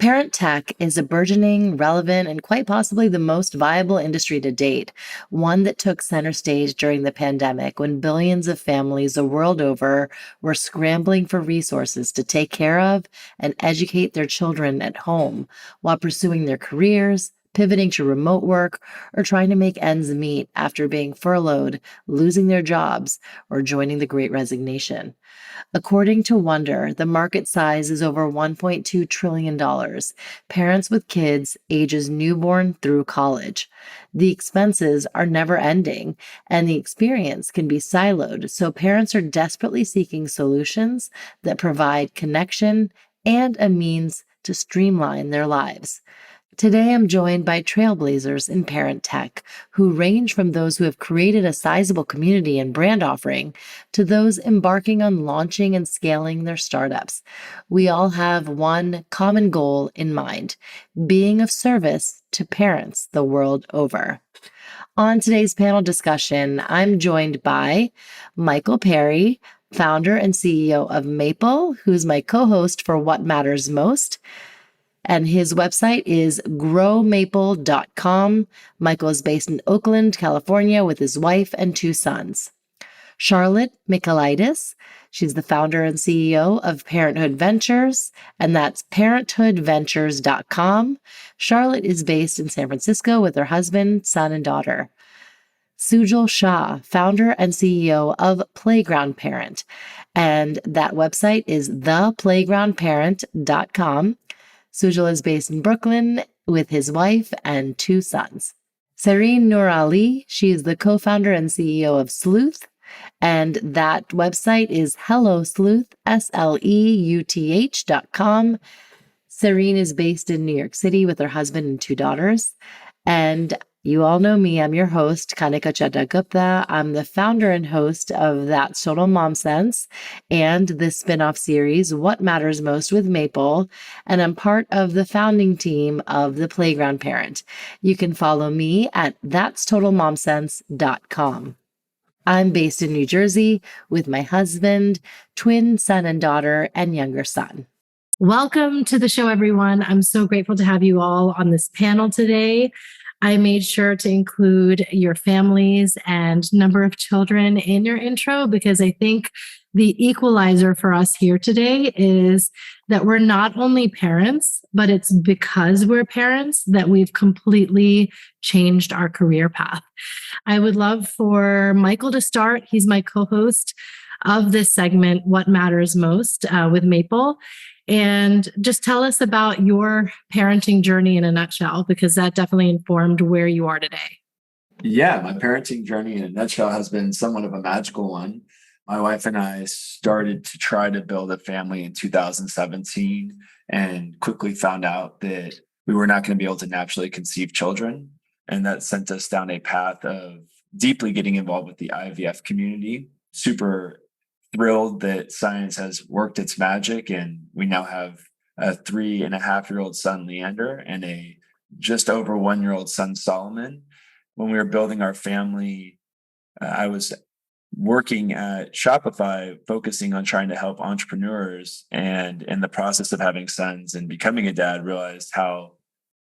Parent tech is a burgeoning, relevant, and quite possibly the most viable industry to date, one that took center stage during the pandemic when billions of families the world over were scrambling for resources to take care of and educate their children at home while pursuing their careers, pivoting to remote work, or trying to make ends meet after being furloughed, losing their jobs, or joining the Great Resignation. According to Wonder, the market size is over $1.2 trillion. Parents with kids ages newborn through college. The expenses are never ending, and the experience can be siloed, so parents are desperately seeking solutions that provide connection and a means to streamline their lives. Today, I'm joined by trailblazers in parent tech who range from those who have created a sizable community and brand offering to those embarking on launching and scaling their startups. We all have one common goal in mind: being of service to parents the world over. On today's panel discussion, I'm joined by Michael Perry, founder and CEO of Maple, who's my co-host for What Matters Most. And his website is growmaple.com. Michael is based in Oakland, California, with his wife and two sons. Charlotte Michailidis, she's the founder and CEO of Parenthood Ventures, and that's parenthoodventures.com. Charlotte is based in San Francisco with her husband, son, and daughter. Sujal Shah, founder and CEO of Playground Parent, and that website is theplaygroundparent.com. Sujal is based in Brooklyn with his wife and two sons. Sehreen Noor, she is the co-founder and CEO of Sleuth, and that website is HelloSleuth, SLEUTH.com. Sehreen is based in New York City with her husband and two daughters. And you all know me, I'm your host, Kanika Chadda Gupta. I'm the founder and host of That's Total Mom Sense and the spinoff series, What Matters Most with Maple, and I'm part of the founding team of The Playground Parent. You can follow me at that'stotalmomsense.com. I'm based in New Jersey with my husband, twin son and daughter, and younger son. Welcome to the show, everyone. I'm so grateful to have you all on this panel today. I made sure to include your families and number of children in your intro because I think the equalizer for us here today is that we're not only parents, but it's because we're parents that we've completely changed our career path. I would love for Michael to start. He's my co-host of this segment, What Matters Most with Maple. And just tell us about your parenting journey in a nutshell, because that definitely informed where you are today. Yeah, my parenting journey in a nutshell has been somewhat of a magical one. My wife and I started to try to build a family in 2017 and quickly found out that we were not going to be able to naturally conceive children. And that sent us down a path of deeply getting involved with the IVF community. Super thrilled that science has worked its magic, and we now have a 3.5-year-old son, Leander, and a just over 1-year-old son, Solomon. When we were building our family, I was working at Shopify, focusing on trying to help entrepreneurs. And in the process of having sons and becoming a dad, realized how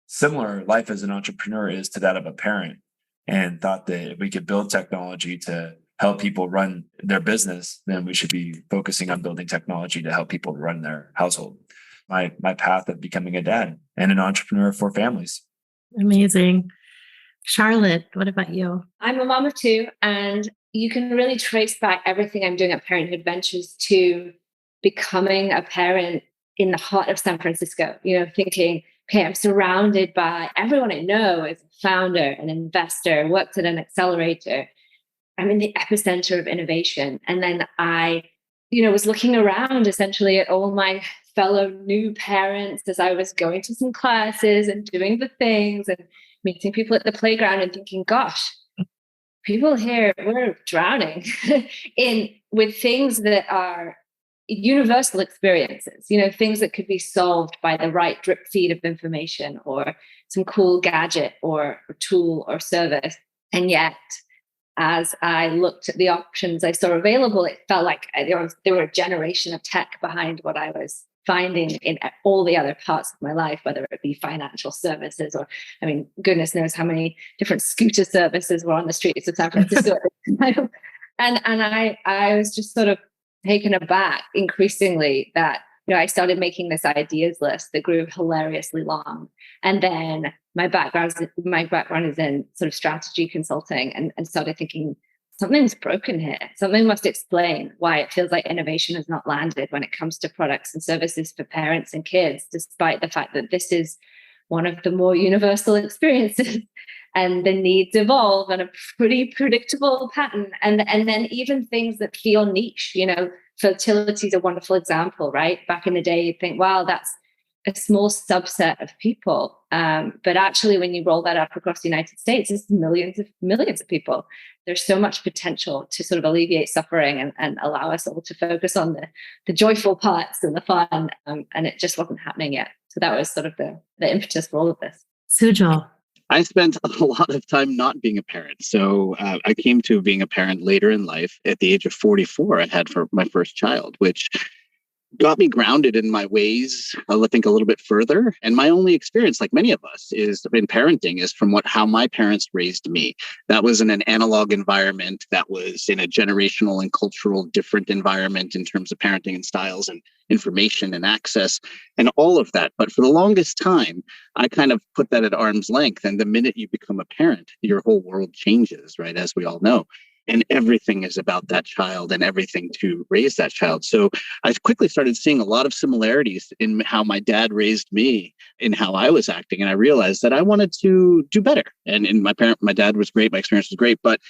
similar life as an entrepreneur is to that of a parent, and thought that if we could build technology to help people run their business, then we should be focusing on building technology to help people run their household. My path of becoming a dad and an entrepreneur for families. Amazing. Charlotte, what about you? I'm a mom of two, and you can really trace back everything I'm doing at Parenthood Ventures to becoming a parent in the heart of San Francisco, thinking, okay, I'm surrounded by everyone I know as a founder, an investor, worked at an accelerator. I'm in the epicenter of innovation. And then I, was looking around essentially at all my fellow new parents as I was going to some classes and doing the things and meeting people at the playground and thinking, gosh, people here, we're drowning with things that are universal experiences, things that could be solved by the right drip feed of information or some cool gadget or tool or service. And yet, as I looked at the options I saw available, it felt like there were a generation of tech behind what I was finding in all the other parts of my life, whether it be financial services or, I mean, goodness knows how many different scooter services were on the streets of San Francisco. And I was just sort of taken aback increasingly that, I started making this ideas list that grew hilariously long. And then my background is in sort of strategy consulting, and started thinking something's broken here. Something must explain why it feels like innovation has not landed when it comes to products and services for parents and kids, despite the fact that this is one of the more universal experiences. And the needs evolve in a pretty predictable pattern. And then even things that feel niche, fertility is a wonderful example, right? Back in the day, you'd think, wow, that's a small subset of people. But actually, when you roll that up across the United States, it's millions of people. There's so much potential to sort of alleviate suffering and allow us all to focus on the joyful parts and the fun. And it just wasn't happening yet. So that was sort of the impetus for all of this. Sujal. I spent a lot of time not being a parent. So I came to being a parent later in life. At the age of 44, I had for my first child, which got me grounded in my ways, I think, a little bit further. And my only experience, like many of us, is in parenting is from how my parents raised me. That was in an analog environment, that was in a generational and cultural different environment in terms of parenting and styles and information and access and all of that. But for the longest time, I kind of put that at arm's length. And the minute you become a parent, your whole world changes, right? As we all know. And everything is about that child and everything to raise that child. So I quickly started seeing a lot of similarities in how my dad raised me, in how I was acting. And I realized that I wanted to do better. And my dad was great. My experience was great, but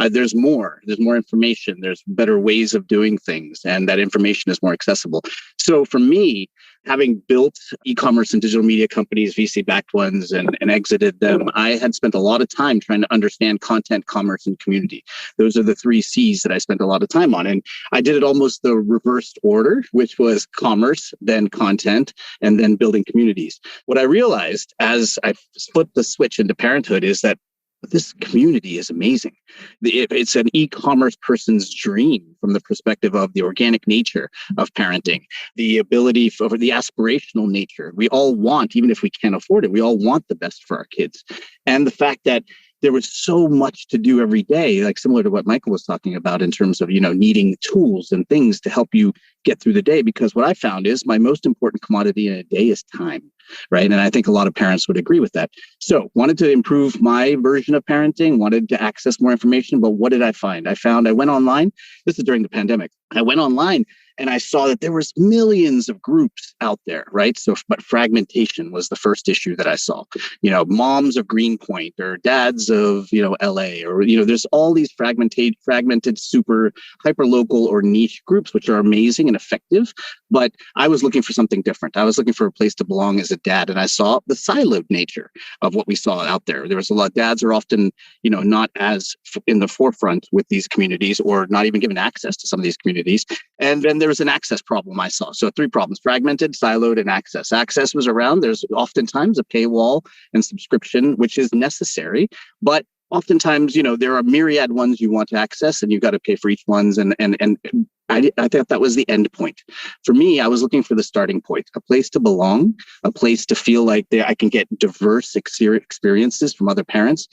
there's more information. There's better ways of doing things. And that information is more accessible. So for me, having built e-commerce and digital media companies, VC-backed ones, and exited them, I had spent a lot of time trying to understand content, commerce, and community. Those are the 3 C's that I spent a lot of time on. And I did it almost the reversed order, which was commerce, then content, and then building communities. What I realized as I flipped the switch into parenthood is that this community is amazing. It's an e-commerce person's dream from the perspective of the organic nature of parenting, the ability for the aspirational nature. We all want, even if we can't afford it, we all want the best for our kids. And the fact that there was so much to do every day, like similar to what Michael was talking about in terms of, needing tools and things to help you get through the day. Because what I found is my most important commodity in a day is time, right? And I think a lot of parents would agree with that. So wanted to improve my version of parenting, wanted to access more information. But what did I find? I went online. This is during the pandemic. I went online and I saw that there was millions of groups out there, right? So, but fragmentation was the first issue that I saw. Moms of Greenpoint or dads of, LA, or, there's all these fragmented, super hyper local or niche groups, which are amazing and effective. But I was looking for something different. I was looking for a place to belong as a dad. And I saw the siloed nature of what we saw out there. There was a lot, dads are often, not as in the forefront with these communities, or not even given access to some of these communities. And then there was an access problem I saw. So 3 problems: fragmented, siloed, and access. Access was around. There's oftentimes a paywall and subscription, which is necessary, but oftentimes, there are myriad ones you want to access, and you've got to pay for each ones. And I thought that was the end point. For me, I was looking for the starting point, a place to belong, a place to feel like I can get diverse experiences from other parents,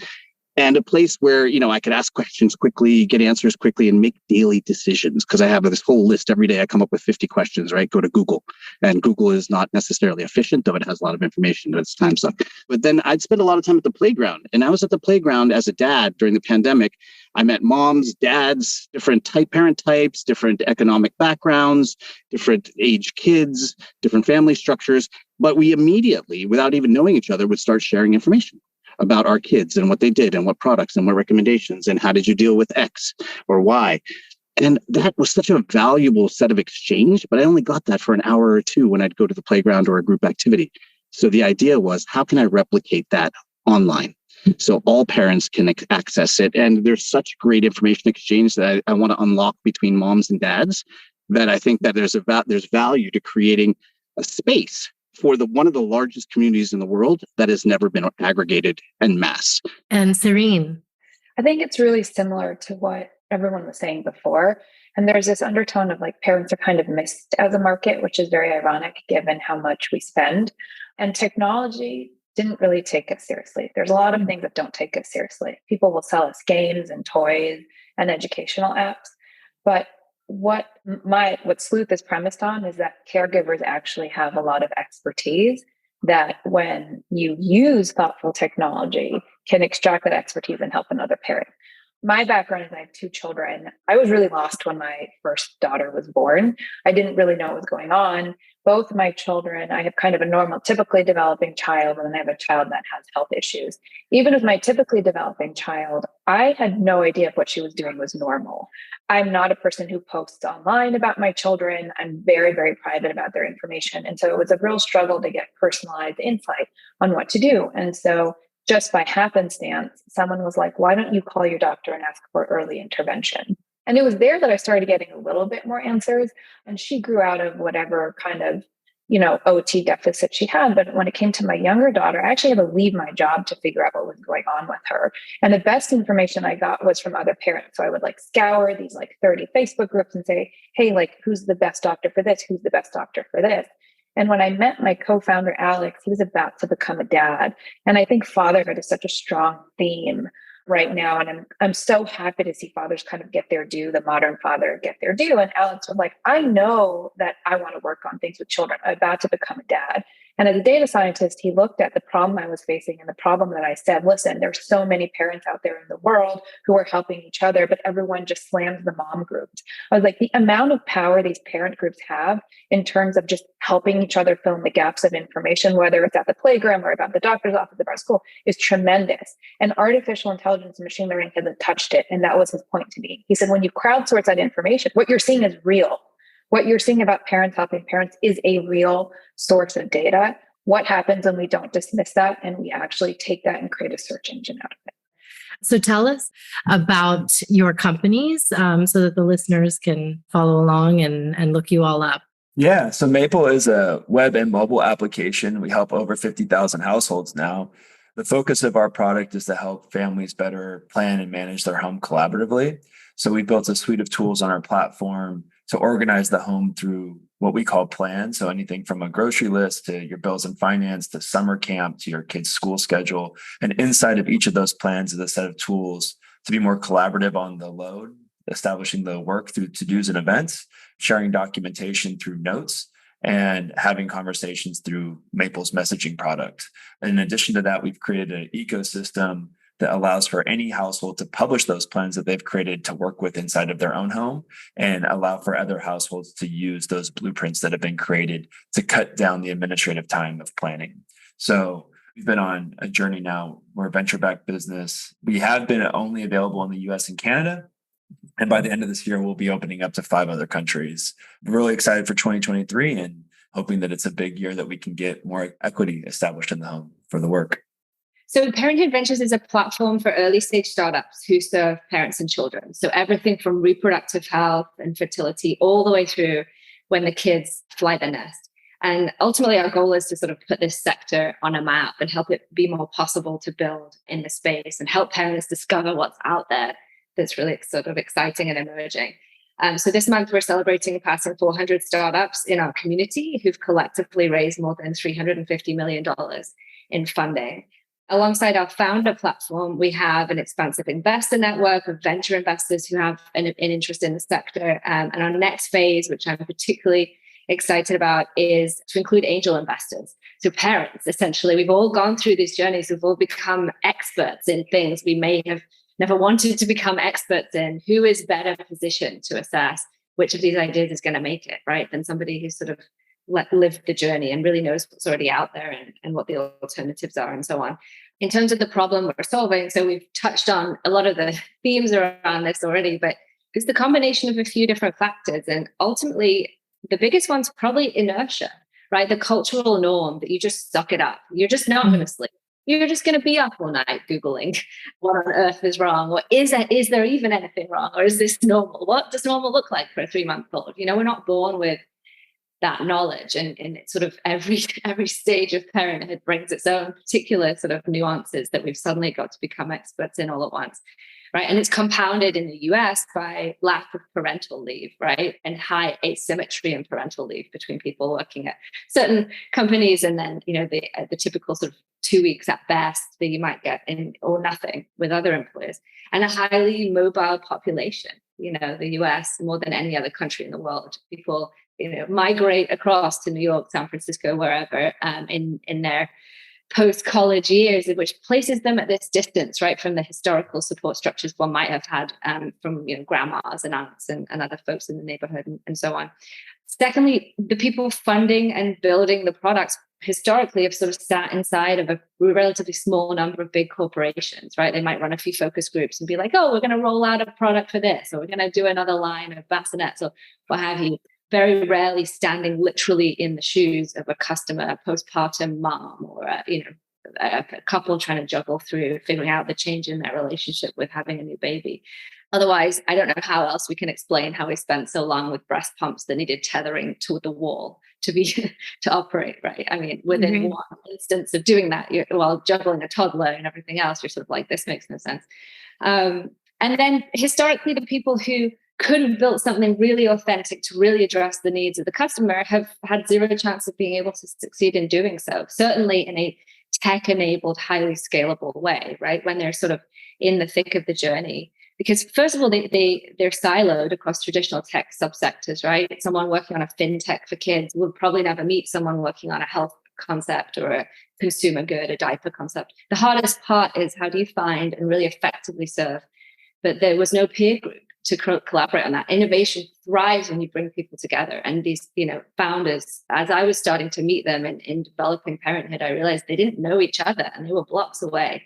and a place where, I could ask questions quickly, get answers quickly, and make daily decisions. Because I have this whole list every day. I come up with 50 questions, right? Go to Google. And Google is not necessarily efficient, though it has a lot of information, but it's time suck. But then I'd spend a lot of time at the playground. And I was at the playground as a dad during the pandemic. I met moms, dads, different parent types, different economic backgrounds, different age kids, different family structures. But we immediately, without even knowing each other, would start sharing information about our kids and what they did and what products and what recommendations and how did you deal with X or Y. And that was such a valuable set of exchange, but I only got that for an hour or 2 when I'd go to the playground or a group activity. So the idea was, how can I replicate that online? So all parents can access it. And there's such great information exchange that I want to unlock between moms and dads, that I think that there's value to creating a space for one of the largest communities in the world that has never been aggregated en masse. And Sehreen. I think it's really similar to what everyone was saying before. And there's this undertone of like parents are kind of missed as a market, which is very ironic given how much we spend. And technology didn't really take it seriously. There's a lot of things that don't take it seriously. People will sell us games and toys and educational apps. But what Sleuth is premised on is that caregivers actually have a lot of expertise that when you use thoughtful technology can extract that expertise and help another parent. My background is I have two children. I was really lost when my first daughter was born. I didn't really know what was going on. Both my children, I have kind of a normal, typically developing child, and then I have a child that has health issues. Even with my typically developing child, I had no idea if what she was doing was normal. I'm not a person who posts online about my children. I'm very, very private about their information. And so it was a real struggle to get personalized insight on what to do. And so just by happenstance, someone was like, why don't you call your doctor and ask for early intervention? And it was there that I started getting a little bit more answers. And she grew out of whatever kind of, OT deficit she had. But when it came to my younger daughter, I actually had to leave my job to figure out what was going on with her. And the best information I got was from other parents. So I would like scour these like 30 Facebook groups and say, hey, like, who's the best doctor for this? Who's the best doctor for this? And when I met my co-founder, Alex, he was about to become a dad. And I think fatherhood is such a strong theme right now. And I'm so happy to see fathers kind of get their due, the modern father get their due. And Alex was like, I know that I want to work on things with children. I'm about to become a dad. And as a data scientist, he looked at the problem I was facing and the problem that I said, listen, there's so many parents out there in the world who are helping each other, but everyone just slams the mom groups. I was like, the amount of power these parent groups have in terms of just helping each other fill in the gaps of information, whether it's at the playground or about the doctor's office or our school, is tremendous. And artificial intelligence and machine learning hasn't touched it. And that was his point to me. He said, when you crowdsource that information, what you're seeing is real. What you're seeing about parents helping parents is a real source of data. What happens when we don't dismiss that and we actually take that and create a search engine out of it? So tell us about your companies so that the listeners can follow along and look you all up. Yeah, so Maple is a web and mobile application. We help over 50,000 households now. The focus of our product is to help families better plan and manage their home collaboratively. So we built a suite of tools on our platform to organize the home through what we call plans. So anything from a grocery list to your bills and finance to summer camp to your kid's school schedule. And inside of each of those plans is a set of tools to be more collaborative on the load, establishing the work through to-dos and events, sharing documentation through notes, and having conversations through Maple's messaging product. And in addition to that, we've created an ecosystem that allows for any household to publish those plans that they've created to work with inside of their own home and allow for other households to use those blueprints that have been created to cut down the administrative time of planning. So we've been on a journey now. We're a venture-backed business. We have been only available in the US and Canada. And by the end of this year, we'll be opening up to 5 other countries. We're really excited for 2023 and hoping that it's a big year that we can get more equity established in the home for the work. So Parenthood Ventures is a platform for early stage startups who serve parents and children. So everything from reproductive health and fertility all the way through when the kids fly the nest. And ultimately, our goal is to sort of put this sector on a map and help it be more possible to build in the space and help parents discover what's out there that's really sort of exciting and emerging. So this month, we're celebrating passing 400 startups in our community who've collectively raised more than $350 million in funding. Alongside our founder platform, we have an expansive investor network of venture investors who have an interest in the sector. And our next phase, which I'm particularly excited about, is to include angel investors. So parents, essentially, we've all gone through these journeys. We've all become experts in things we may have never wanted to become experts in. Who is better positioned to assess which of these ideas is going to make it, right, than somebody who's sort of lived the journey and really knows what's already out there and what the alternatives are and so on. In terms of the problem we're solving, so we've touched on a lot of the themes around this already, but it's the combination of a few different factors. And ultimately, the biggest one's probably inertia, right? The cultural norm that you just suck it up. You're just not going to sleep. You're just going to be up all night Googling what on earth is wrong, or is there even anything wrong, or is this normal? What does normal look like for a 3-month-old? We're not born with that knowledge, and it's sort of every stage of parenthood brings its own particular sort of nuances that we've suddenly got to become experts in all at once, right? And it's compounded in the US by lack of parental leave, right? And high asymmetry in parental leave between people working at certain companies and then, the typical sort of 2 weeks at best that you might get in or nothing with other employers, and a highly mobile population. The US, more than any other country in the world, people, migrate across to New York, San Francisco, wherever, in their post-college years, which places them at this distance, right, from the historical support structures one might have had from grandmas and aunts and other folks in the neighborhood and so on. Secondly, the people funding and building the products historically have sort of sat inside of a relatively small number of big corporations, right? They might run a few focus groups and be like, oh, we're going to roll out a product for this, or we're going to do another line of bassinets or what have you. Very rarely standing literally in the shoes of a customer, a postpartum mom, or a couple trying to juggle through figuring out the change in their relationship with having a new baby. Otherwise, I don't know how else we can explain how we spent so long with breast pumps that needed tethering to the wall to operate, right? I mean, within one instance of doing that, while juggling a toddler and everything else, you're sort of like, this makes no sense. And then historically, the people who could have built something really authentic to really address the needs of the customer have had zero chance of being able to succeed in doing so, certainly in a tech-enabled, highly scalable way, right? When they're sort of in the thick of the journey. Because first of all, they're siloed across traditional tech subsectors, right? Someone working on a fintech for kids will probably never meet someone working on a health concept or a consumer good, a diaper concept. The hardest part is how do you find and really effectively serve? But there was no peer group to collaborate on that. Innovation thrives when you bring people together. And these, founders, as I was starting to meet them in developing Parenthood, I realized they didn't know each other and they were blocks away.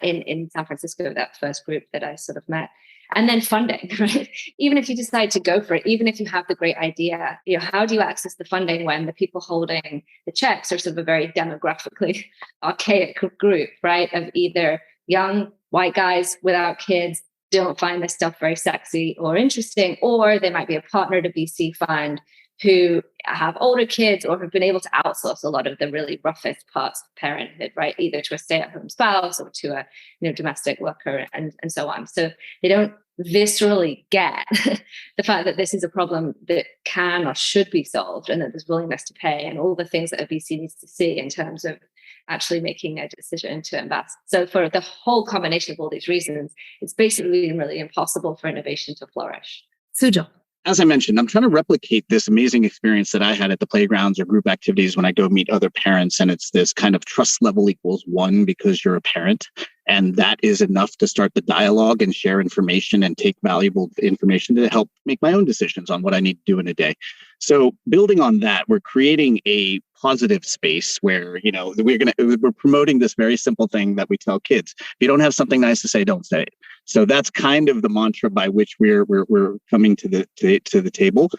In San Francisco, that first group that I sort of met. And then funding, right? Even if you decide to go for it, even if you have the great idea, how do you access the funding when the people holding the checks are sort of a very demographically archaic group, right? Of either young white guys without kids, don't find this stuff very sexy or interesting, or they might be a partner to VC fund who have older kids or have been able to outsource a lot of the really roughest parts of parenthood, right? Either to a stay-at-home spouse or to a domestic worker and so on. So they don't viscerally get the fact that this is a problem that can or should be solved and that there's willingness to pay and all the things that a VC needs to see in terms of actually making a decision to invest. So for the whole combination of all these reasons, it's basically really impossible for innovation to flourish. Sujal. As I mentioned, I'm trying to replicate this amazing experience that I had at the playgrounds or group activities when I go meet other parents. And it's this kind of trust level equals 1 because you're a parent. And that is enough to start the dialogue and share information and take valuable information to help make my own decisions on what I need to do in a day. So building on that, we're creating a positive space where, we're promoting this very simple thing that we tell kids. If you don't have something nice to say, don't say it. So that's kind of the mantra by which we're coming to the table.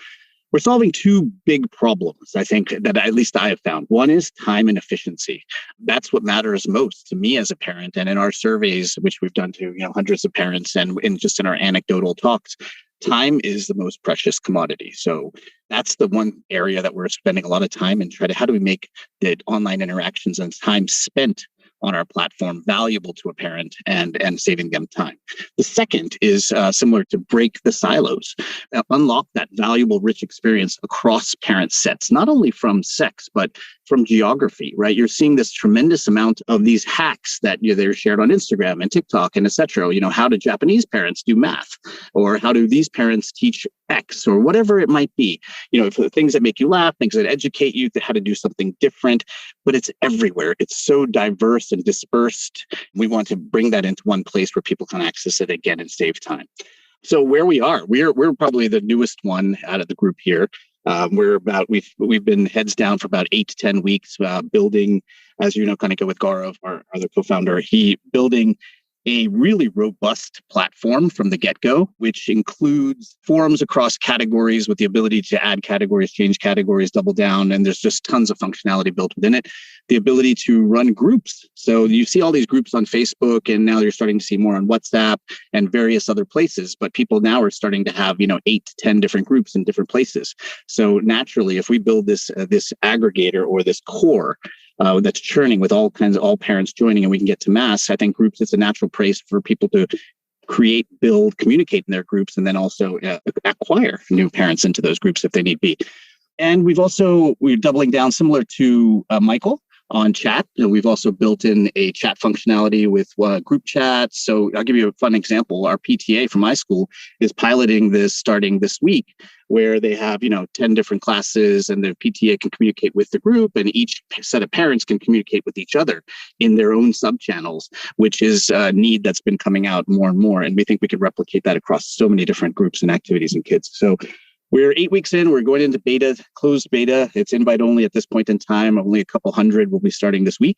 We're solving 2 big problems, I think, that at least I have found. One is time and efficiency. That's what matters most to me as a parent. And in our surveys, which we've done to hundreds of parents and just in our anecdotal talks, time is the most precious commodity. So that's the one area that we're spending a lot of time and how do we make the online interactions and time spent on our platform valuable to a parent and saving them time. The second is similar to break the silos, unlock that valuable, rich experience across parent sets, not only from sex, but from geography, right? You're seeing this tremendous amount of these hacks that they're shared on Instagram and TikTok and et cetera. How do Japanese parents do math? Or how do these parents teach X or whatever it might be? For the things that make you laugh, things that educate you, how to do something different, but it's everywhere. It's so diverse and dispersed. We want to bring that into one place where people can access it again and save time. So where we are, we're probably the newest one out of the group here. We've been heads down for about 8 to 10 weeks, building, as Kanika with Gaurav, our other co-founder, building a really robust platform from the get-go, which includes forums across categories with the ability to add categories, change categories, double down, and there's just tons of functionality built within it. The ability to run groups. So you see all these groups on Facebook, and now you're starting to see more on WhatsApp and various other places, but people now are starting to have 8 to 10 different groups in different places. So naturally, if we build this aggregator or this core, that's churning with all parents joining and we can get to mass, I think groups is a natural place for people to create, build, communicate in their groups, and then also acquire new parents into those groups if they need be. And we're doubling down similar to Michael on chat. We've also built in a chat functionality with group chats. So I'll give you a fun example. Our PTA from my school is piloting this starting this week, where they have, 10 different classes, and the PTA can communicate with the group, and each set of parents can communicate with each other in their own sub-channels, which is a need that's been coming out more and more. And we think we could replicate that across so many different groups and activities and kids. So we're 8 weeks in. We're going into beta, closed beta. It's invite only at this point in time. Only a couple hundred will be starting this week.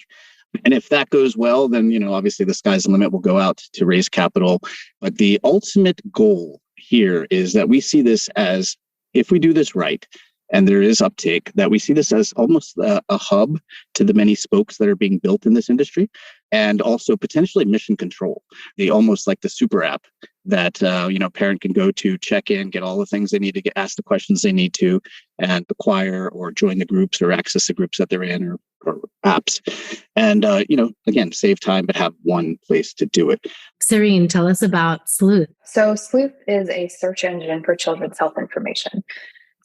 And if that goes well, then, obviously the sky's the limit. We'll go out to raise capital. But the ultimate goal here is that we see this as, if we do this right, and there is uptake, that we see this as almost a hub to the many spokes that are being built in this industry, and also potentially mission control, almost like the super app that parent can go to, check in, get all the things they need to get, ask the questions they need to, and acquire or join the groups or access the groups that they're in, or apps. And again, save time, but have one place to do it. Sehreen, tell us about Sleuth. So Sleuth is a search engine for children's health information.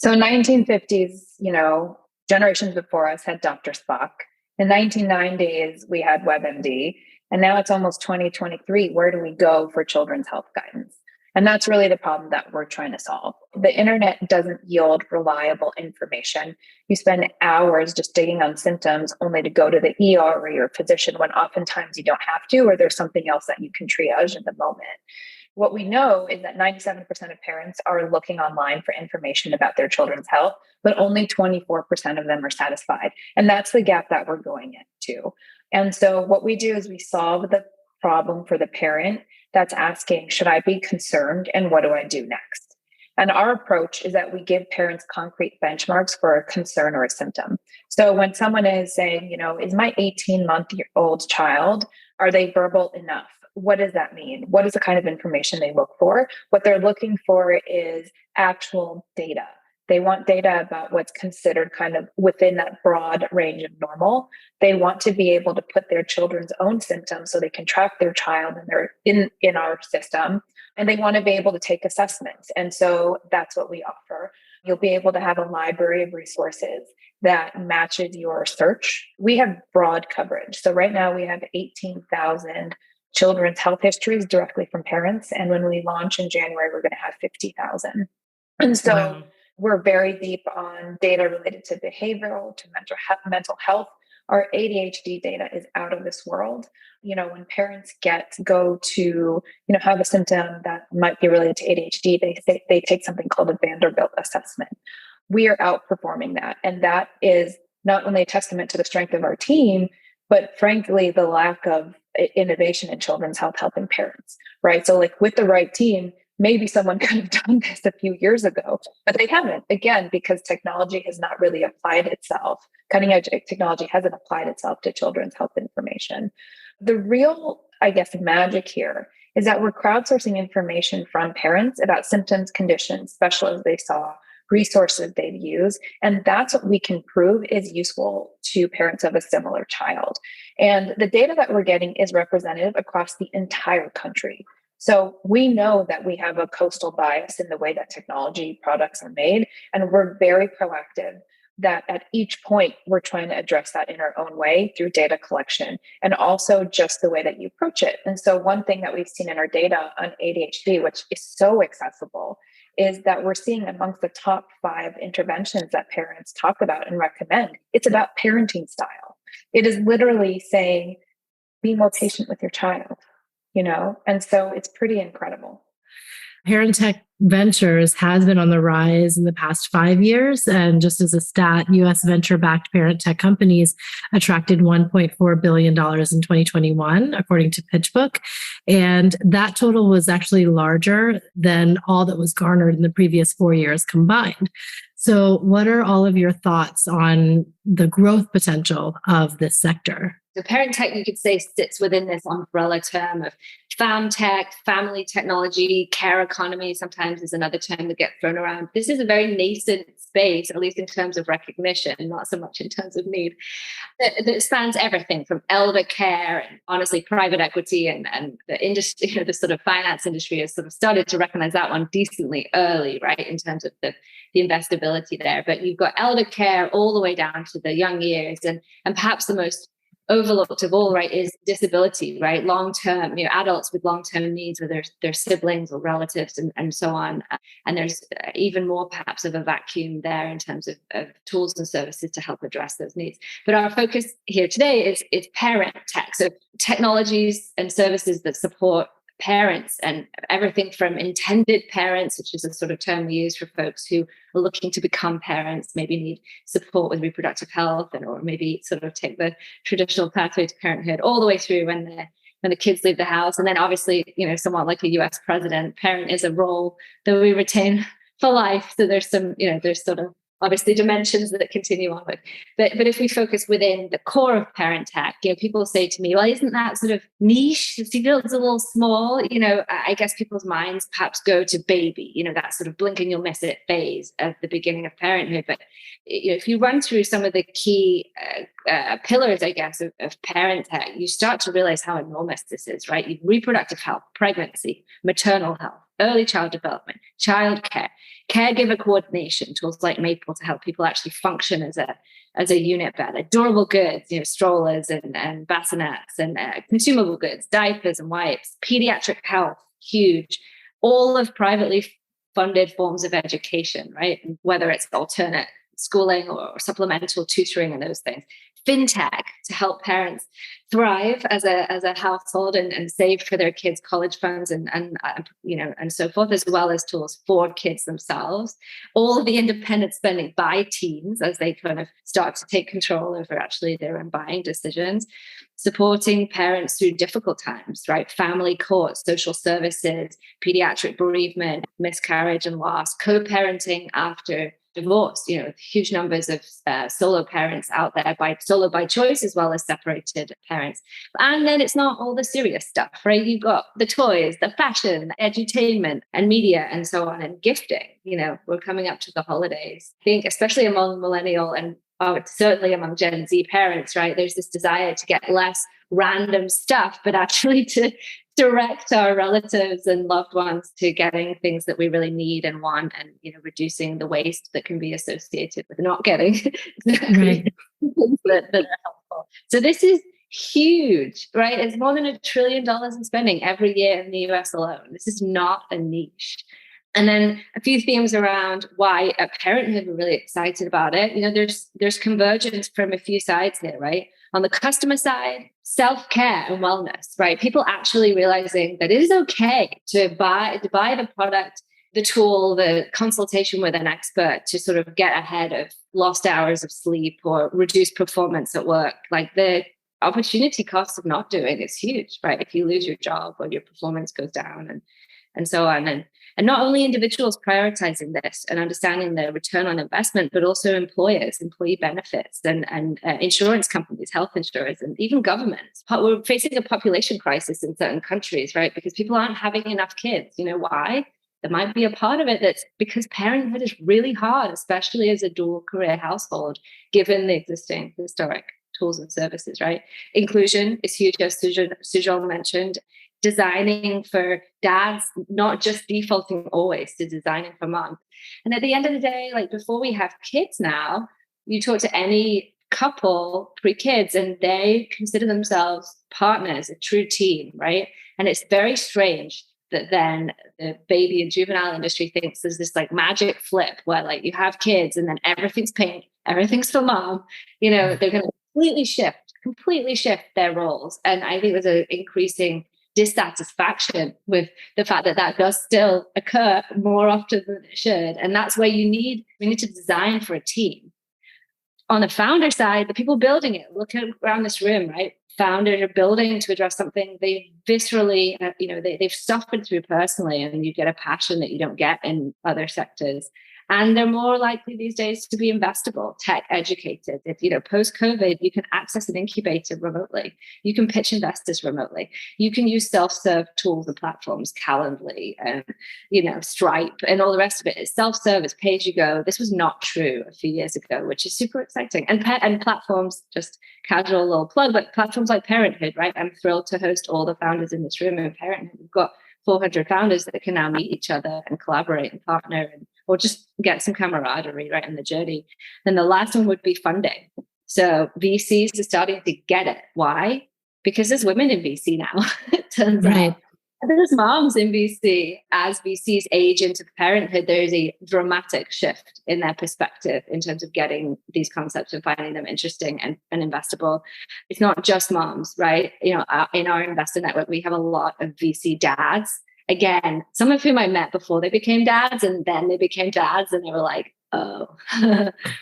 So in 1950s, generations before us had Dr. Spock. In 1990s, we had WebMD. And now it's almost 2023. Where do we go for children's health guidance? And that's really the problem that we're trying to solve. The internet doesn't yield reliable information. You spend hours just digging on symptoms only to go to the ER or your physician, when oftentimes you don't have to, or there's something else that you can triage in the moment. What we know is that 97% of parents are looking online for information about their children's health, but only 24% of them are satisfied. And that's the gap that we're going into. And so what we do is we solve the problem for the parent that's asking, should I be concerned, and what do I do next? And our approach is that we give parents concrete benchmarks for a concern or a symptom. So when someone is saying, is my 18-month-old child, are they verbal enough? What does that mean? What is the kind of information they look for? What they're looking for is actual data. They want data about what's considered kind of within that broad range of normal. They want to be able to put their children's own symptoms so they can track their child and they're in our system. And they want to be able to take assessments. And so that's what we offer. You'll be able to have a library of resources that matches your search. We have broad coverage. So right now we have 18,000 children's health histories directly from parents. And when we launch in January, we're going to have 50,000. And so wow. We're very deep on data related to behavioral, to mental health. Our ADHD data is out of this world. When parents go to, have a symptom that might be related to ADHD, they take something called a Vanderbilt assessment. We are outperforming that. And that is not only a testament to the strength of our team, but frankly, the lack of innovation in children's health helping parents, right? So with the right team, maybe someone could have done this a few years ago, but they haven't, again, because technology has not really applied itself. Cutting edge technology hasn't applied itself to children's health information. The real, magic here is that we're crowdsourcing information from parents about symptoms, conditions, specialists they saw, resources they've used. And that's what we can prove is useful to parents of a similar child. And the data that we're getting is representative across the entire country. So we know that we have a coastal bias in the way that technology products are made, and we're very proactive that at each point, we're trying to address that in our own way through data collection and also just the way that you approach it. And so one thing that we've seen in our data on ADHD, which is so accessible, is that we're seeing amongst the top 5 interventions that parents talk about and recommend, it's about parenting style. It is literally saying, be more patient with your child. And so it's pretty incredible. Parenttech Ventures has been on the rise in the past 5 years. And just as a stat, U.S. venture-backed parent tech companies attracted $1.4 billion in 2021, according to PitchBook. And that total was actually larger than all that was garnered in the previous 4 years combined. So what are all of your thoughts on the growth potential of this sector? So Parenttech, you could say, sits within this umbrella term of famtech, family technology, care economy, sometimes is another term that gets thrown around. This is a very nascent space, at least in terms of recognition, not so much in terms of need, that spans everything from elder care and honestly private equity and the industry, the sort of finance industry has sort of started to recognize that one decently early, right, in terms of the investability there. But you've got elder care all the way down to the young years, and perhaps the most overlooked of all, right, is disability, right? Long-term, adults with long-term needs, whether their siblings or relatives and so on. And there's even more perhaps of a vacuum there in terms of tools and services to help address those needs. But our focus here today is parent tech. So technologies and services that support parents, and everything from intended parents, which is a sort of term we use for folks who are looking to become parents, maybe need support with reproductive health, or maybe sort of take the traditional pathway to parenthood, all the way through when the kids leave the house. And then obviously, someone like a US president, parent is a role that we retain for life. So there's some, there's sort of obviously dimensions that continue on with. But if we focus within the core of Parenttech, people say to me, well, isn't that sort of niche? It feels a little small. I guess people's minds perhaps go to baby, that sort of blink and you'll miss it phase at the beginning of parenthood. But if you run through some of the key pillars, I guess, of Parenttech, you start to realize how enormous this is, right? You've reproductive health, pregnancy, maternal health, early child development, childcare, caregiver coordination, tools like Maple to help people actually function as a unit better, durable goods, strollers and bassinets, and consumable goods, diapers and wipes, pediatric health, huge, all of privately funded forms of education, right? Whether it's alternate schooling or supplemental tutoring and those things. Fintech to help parents thrive as a household and save for their kids' college funds and so forth, as well as tools for kids themselves. All of the independent spending by teens as they kind of start to take control over actually their own buying decisions. Supporting parents through difficult times, right? Family court, social services, pediatric bereavement, miscarriage and loss, co-parenting after divorce, huge numbers of solo parents out there, solo by choice as well as separated parents. And then it's not all the serious stuff, right? You've got the toys, the fashion, edutainment and media and so on, and gifting. We're coming up to the holidays. I think especially among millennial and certainly among Gen Z parents, right? There's this desire to get less random stuff, but actually to direct our relatives and loved ones to getting things that we really need and want, and reducing the waste that can be associated with not getting Right. things that are helpful. So this is huge, right? It's more than $1 trillion in spending every year in the US alone. This is not a niche. And then a few themes around why at Parenthood we're really excited about it. There's convergence from a few sides here, right? On the customer side, self-care and wellness, right? People actually realizing that it is okay to buy the product, the tool, the consultation with an expert to sort of get ahead of lost hours of sleep or reduce performance at work. Like the opportunity cost of not doing is huge, right? If you lose your job or your performance goes down and so on. And not only individuals prioritizing this and understanding the return on investment, but also employers, employee benefits, and insurance companies, health insurers, and even governments. We're facing a population crisis in certain countries, right? Because people aren't having enough kids. Why? There might be a part of it that's because parenthood is really hard, especially as a dual career household, given the existing historic tools and services, right? Inclusion is huge, as Sujal mentioned. Designing for dads, not just defaulting always to designing for mom. And at the end of the day, like before we have kids now, you talk to any couple pre-kids and they consider themselves partners, a true team, right? And it's very strange that then the baby and juvenile industry thinks there's this like magic flip where like you have kids and then everything's pink, everything's for mom. They're going to completely shift their roles. And I think there's an increasing dissatisfaction with the fact that does still occur more often than it should. And that's where we need to design for a team. On the founder side, the people building it, look around this room, right? Founders are building to address something they viscerally, they've suffered through personally, and you get a passion that you don't get in other sectors. And they're more likely these days to be investable, tech educated. If, post-COVID, you can access an incubator remotely. You can pitch investors remotely. You can use self-serve tools and platforms, Calendly and, Stripe and all the rest of it. It's self-serve, it's pay as you go. This was not true a few years ago, which is super exciting. And platforms, just casual little plug, but platforms like Parenthood, right? I'm thrilled to host all the founders in this room in Parenthood. We've got 400 founders that can now meet each other and collaborate and partner or just get some camaraderie right in the journey. Then the last one would be funding. So VCs are starting to get it. Why? Because there's women in VC now, it turns out. There's moms in VC. As VCs age into parenthood, there is a dramatic shift in their perspective in terms of getting these concepts and finding them interesting and investable. It's not just moms, right? In our investor network, we have a lot of VC dads. Again, some of whom I met before they became dads, and then they became dads, and they were like, oh,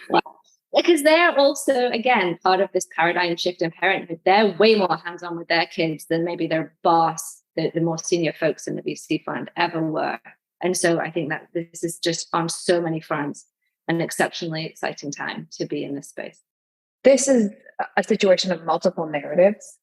well, because they're also, again, part of this paradigm shift in parenthood. They're way more hands-on with their kids than maybe their boss, the more senior folks in the VC fund ever were. And so I think that this is just on so many fronts an exceptionally exciting time to be in this space. This is a situation of multiple narratives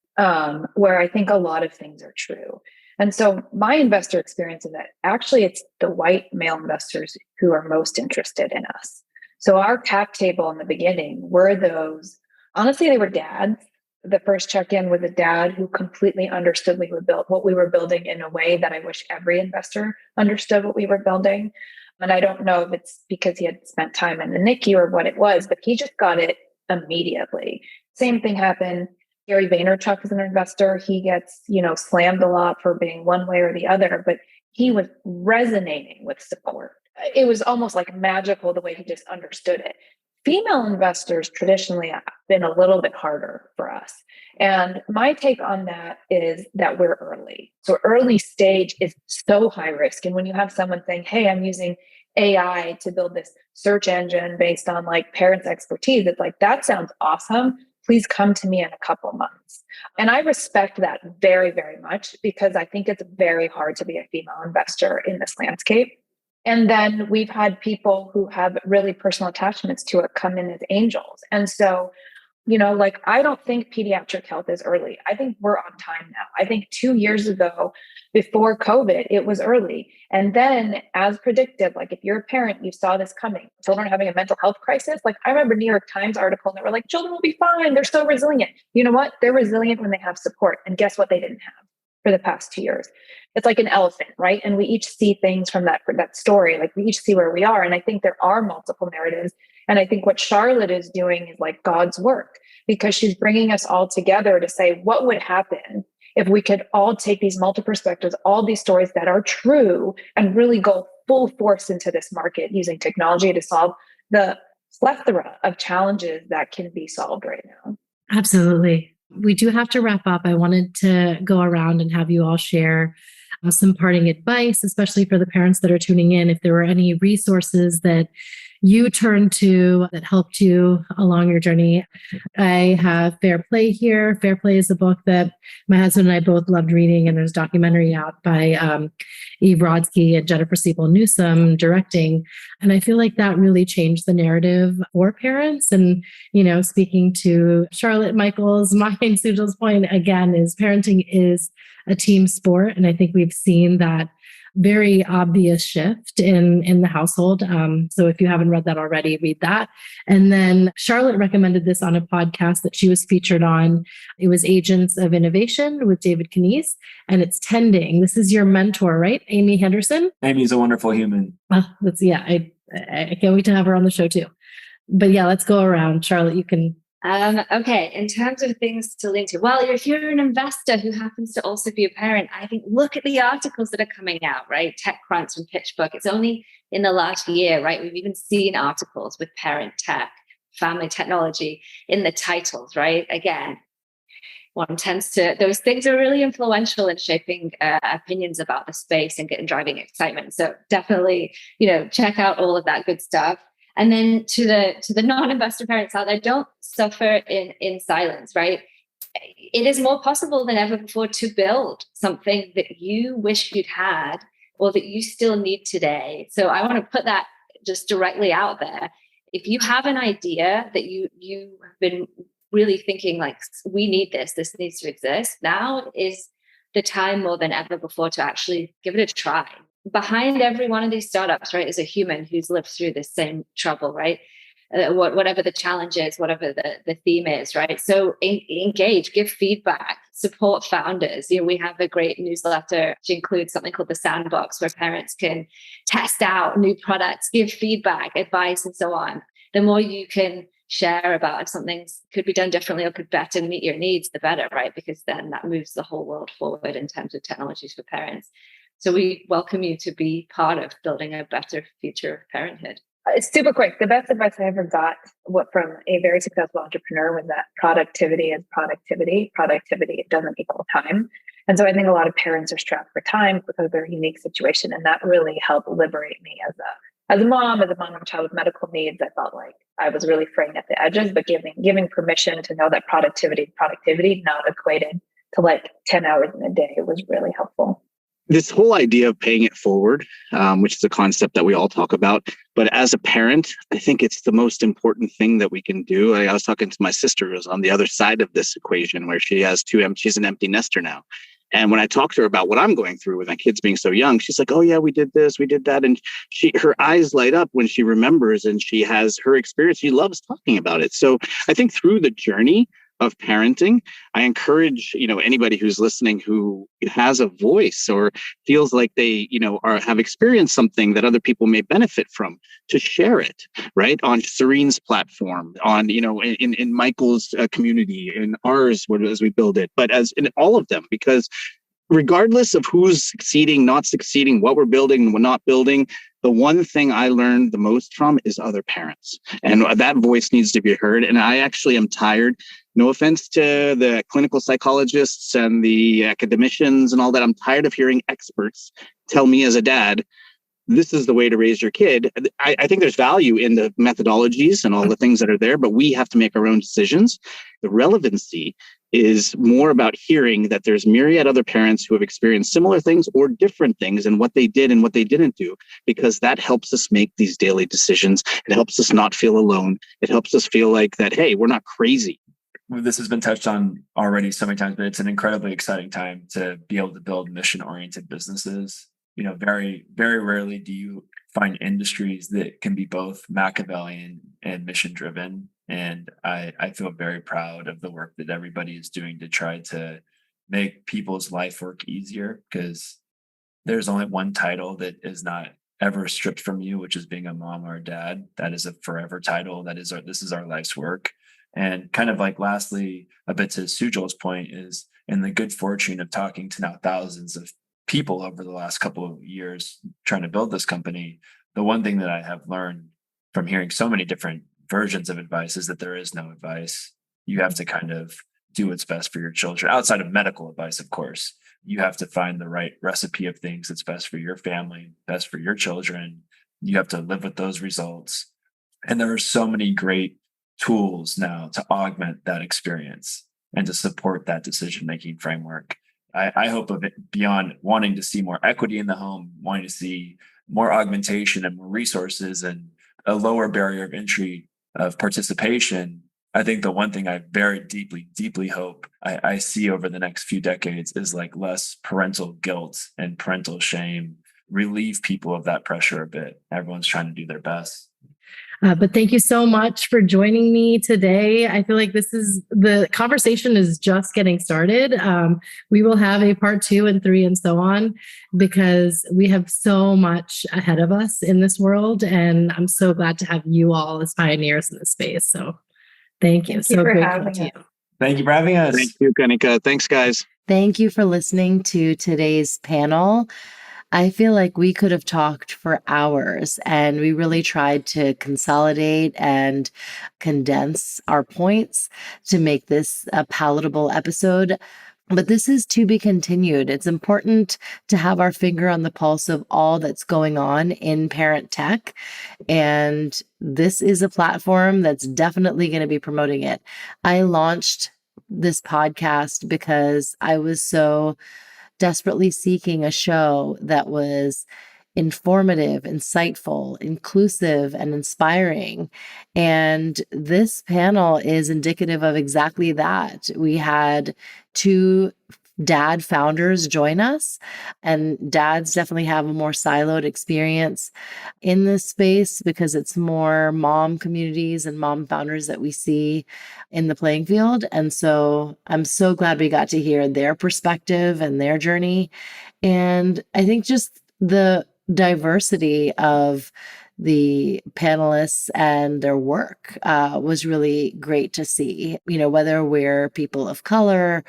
where I think a lot of things are true. And so my investor experience is that actually it's the white male investors who are most interested in us. So our cap table in the beginning were those, honestly, they were dads. The first check-in was a dad who completely understood what we were building in a way that I wish every investor understood what we were building. And I don't know if it's because he had spent time in the NICU or what it was, but he just got it immediately. Same thing happened. Gary Vaynerchuk is an investor. He gets, slammed a lot for being one way or the other, but he was resonating with support. It was almost like magical the way he just understood it. Female investors traditionally have been a little bit harder for us. And my take on that is that we're early. So early stage is so high risk. And when you have someone saying, hey, I'm using AI to build this search engine based on parents' expertise, it's like, that sounds awesome. Please come to me in a couple months. And I respect that very, very much because I think it's very hard to be a female investor in this landscape. And then we've had people who have really personal attachments to it come in as angels. And so, I don't think pediatric health is early. I think we're on time now. I think 2 years ago, before COVID, it was early. And then as predicted, if you're a parent, you saw this coming, children having a mental health crisis. I remember New York Times article that were like, children will be fine. They're so resilient. You know what? They're resilient when they have support. And guess what they didn't have for the past 2 years? It's like an elephant, right? And we each see things from that story. We each see where we are. And I think there are multiple narratives. And I think what Charlotte is doing is God's work, because she's bringing us all together to say, what would happen if we could all take these multiple perspectives, all these stories that are true, and really go full force into this market using technology to solve the plethora of challenges that can be solved right now. Absolutely. We do have to wrap up. I wanted to go around and have you all share some parting advice, especially for the parents that are tuning in. If there were any resources that you turned to that helped you along your journey. I have Fair Play here. Fair Play is a book that my husband and I both loved reading, and there's a documentary out by Eve Rodsky and Jennifer Siebel Newsom directing. And I feel like that really changed the narrative for parents. And, speaking to Charlotte, Michael's, mine, Sujal's point again, is parenting is a team sport. And I think we've seen that very obvious shift in the household. So if you haven't read that already, read that. And then Charlotte recommended this on a podcast that she was featured on. It was Agents of Innovation with David Knies, and it's Tending. This is your mentor, right? Amy Henderson? Amy's a wonderful human. I can't wait to have her on the show too. But yeah, let's go around. Charlotte, you can. Okay, in terms of things to link to, well, if you're an investor who happens to also be a parent, I think look at the articles that are coming out, right? TechCrunch and PitchBook. It's only in the last year, right? We've even seen articles with Parenttech, family technology in the titles, right? Again, those things are really influential in shaping opinions about the space and driving excitement. So definitely, check out all of that good stuff. And then to the non-investor parents out there, don't suffer in silence, right? It is more possible than ever before to build something that you wish you'd had or that you still need today. So I want to put that just directly out there. If you have an idea that you have been really thinking like, we need this needs to exist, now is the time more than ever before to actually give it a try. Behind every one of these startups, right, is a human who's lived through the same trouble, right? Whatever the challenge is, whatever the theme is, right? So engage, give feedback, support founders. We have a great newsletter which includes something called the Sandbox, where parents can test out new products, give feedback, advice, and so on. The more you can share about if something could be done differently or could better meet your needs, the better, right? Because then that moves the whole world forward in terms of technologies for parents. So we welcome you to be part of building a better future of parenthood. It's super quick. The best advice I ever got from a very successful entrepreneur was that productivity is productivity. Productivity doesn't equal time. And so I think a lot of parents are strapped for time because of their unique situation. And that really helped liberate me as a mom of a child with medical needs. I felt like I was really fraying at the edges, but giving permission to know that productivity, not equated to like 10 hours in a day, was really helpful. This whole idea of paying it forward, which is a concept that we all talk about, but as a parent, I think it's the most important thing that we can do. I was talking to my sister who's on the other side of this equation, where she has she's an empty nester now. And when I talk to her about what I'm going through with my kids being so young, she's like, oh yeah, we did this, we did that. And her eyes light up when she remembers, and she has her experience. She loves talking about it. So I think through the journey of parenting, I encourage, anybody who's listening who has a voice or feels like they, have experienced something that other people may benefit from, to share it, right? On Sehreen's platform, on, in Michael's community, in ours, as we build it, but as in all of them, because regardless of who's succeeding, not succeeding, what we're building and we're not building, the one thing I learned the most from is other parents. And that voice needs to be heard. And I actually am tired. No offense to the clinical psychologists and the academicians and all that. I'm tired of hearing experts tell me as a dad, this is the way to raise your kid. I think there's value in the methodologies and all the things that are there, but we have to make our own decisions. The relevancy is more about hearing that there's myriad other parents who have experienced similar things or different things, and what they did and what they didn't do, because that helps us make these daily decisions. It helps us not feel alone. It helps us feel like that, hey, we're not crazy. This has been touched on already so many times, but it's an incredibly exciting time to be able to build mission-oriented businesses. Very, very rarely do you find industries that can be both Machiavellian and mission-driven. And I feel very proud of the work that everybody is doing to try to make people's life work easier, because there's only one title that is not ever stripped from you, which is being a mom or a dad. That is a forever title. This is our life's work. And kind of like lastly, a bit to Sujal's point, is in the good fortune of talking to now thousands of people over the last couple of years trying to build this company, the one thing that I have learned from hearing so many different versions of advice is that there is no advice. You have to kind of do what's best for your children, outside of medical advice, of course. You have to find the right recipe of things that's best for your family, best for your children. You have to live with those results. And there are so many great tools now to augment that experience and to support that decision-making framework. I hope of it beyond wanting to see more equity in the home, wanting to see more augmentation and more resources and a lower barrier of entry of participation. I think the one thing I very deeply, deeply hope I see over the next few decades is like less parental guilt and parental shame, relieve people of that pressure a bit. Everyone's trying to do their best. But thank you so much for joining me today. I feel like the conversation is just getting started. We will have a part 2 and 3 and so on, because we have so much ahead of us in this world. And I'm so glad to have you all as pioneers in this space. So thank you. Thank you for having us. Thank you for having us. Thank you, Kanika. Thanks, guys. Thank you for listening to today's panel. I feel like we could have talked for hours, and we really tried to consolidate and condense our points to make this a palatable episode. But this is to be continued. It's important to have our finger on the pulse of all that's going on in parent tech. And this is a platform that's definitely going to be promoting it. I launched this podcast because I was so desperately seeking a show that was informative, insightful, inclusive, and inspiring. And this panel is indicative of exactly that. We had two dad founders join us, and dads definitely have a more siloed experience in this space because it's more mom communities and mom founders that we see in the playing field. And so I'm so glad we got to hear their perspective and their journey. And I think just the diversity of the panelists and their work was really great to see. You know, whether we're people of color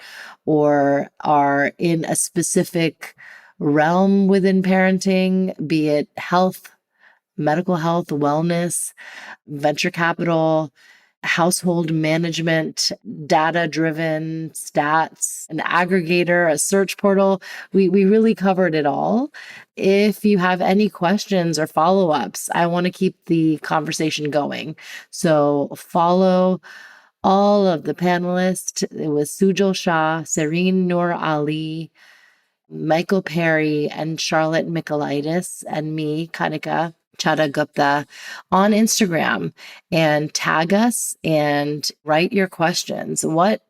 or are in a specific realm within parenting, be it health, medical health, wellness, venture capital, household management, data driven stats, an aggregator, a search portal. We really covered it all. If you have any questions or follow ups, I want to keep the conversation going. So follow all of the panelists. It was Sujal Shah, Sehreen Noor Ali, Michael Perry, and Charlotte Michailidis, and me, Kanika Chadda Gupta, on Instagram, and tag us and write your questions. What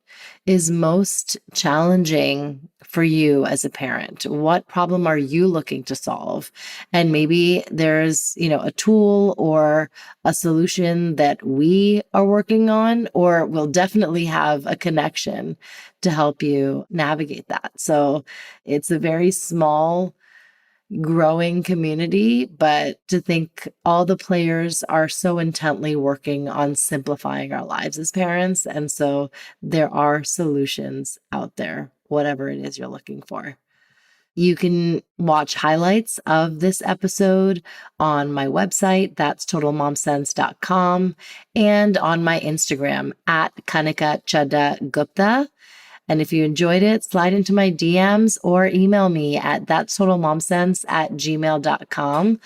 is most challenging for you as a parent? What problem are you looking to solve? And maybe there's, a tool or a solution that we are working on, or we'll definitely have a connection to help you navigate that. So it's a very small, growing community, but to think all the players are so intently working on simplifying our lives as parents. And so there are solutions out there, whatever it is you're looking for. You can watch highlights of this episode on my website, that's totalmomsense.com, and on my Instagram at Kanika Chadda Gupta. And if you enjoyed it, slide into my DMs or email me at thatstotalmomsense@gmail.com.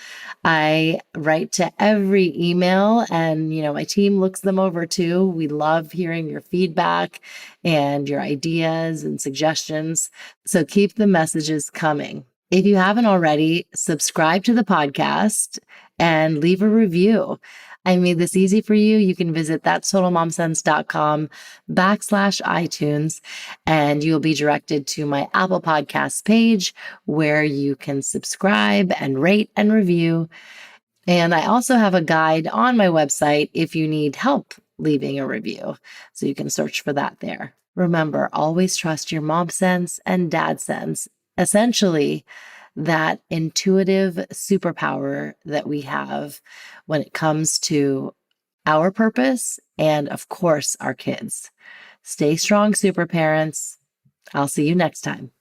I write to every email, and, my team looks them over too. We love hearing your feedback and your ideas and suggestions. So keep the messages coming. If you haven't already, subscribe to the podcast and leave a review. I made this easy for you. You can visit thatstotalmomsense.com/iTunes, and you'll be directed to my Apple Podcasts page where you can subscribe and rate and review. And I also have a guide on my website if you need help leaving a review. So you can search for that there. Remember, always trust your mom sense and dad sense. Essentially, that intuitive superpower that we have when it comes to our purpose and, of course, our kids. Stay strong, super parents. I'll see you next time.